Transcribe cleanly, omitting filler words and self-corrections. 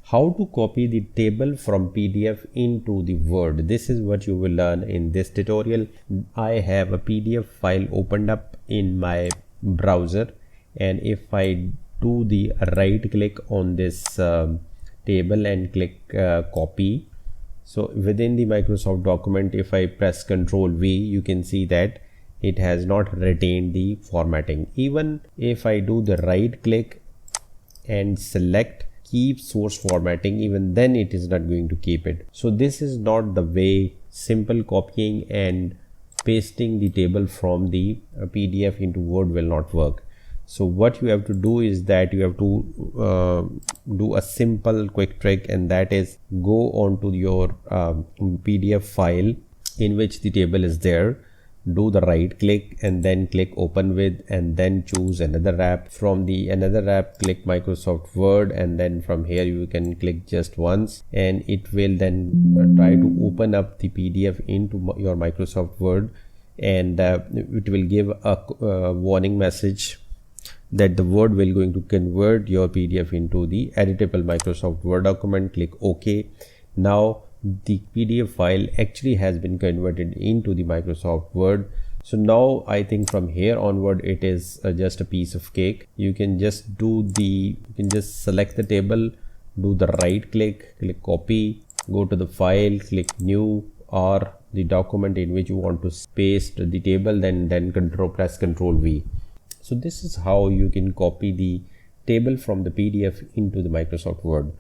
How to copy the table from PDF into the Word. This is what you will learn in this tutorial. I have a PDF file opened up in my browser, and if I do the right click on this table and click copy, so within the Microsoft document, if I press Ctrl V, you can see that it has not retained the formatting. Even if I do the right click and select keep source formatting, even then it is not going to keep it. So this is not the way. Simple copying and pasting the table from the PDF into Word will not work. So what you have to do is that you have to do a simple quick trick, and that is go on to your PDF file in which the table is there, do the right click and then click open with, and then choose another app. From the another app, click Microsoft Word, and then from here you can click just once, and it will then try to open up the PDF into your Microsoft Word, and it will give a warning message that the Word will going to convert your PDF into the editable Microsoft Word document. Click OK. Now the PDF file actually has been converted into the Microsoft Word. So now I think from here onward it is just a piece of cake. You can just select the table, do the right click, click copy, go to the file, click new, or the document in which you want to paste the table, then press Ctrl V. So this is how you can copy the table from the PDF into the Microsoft Word.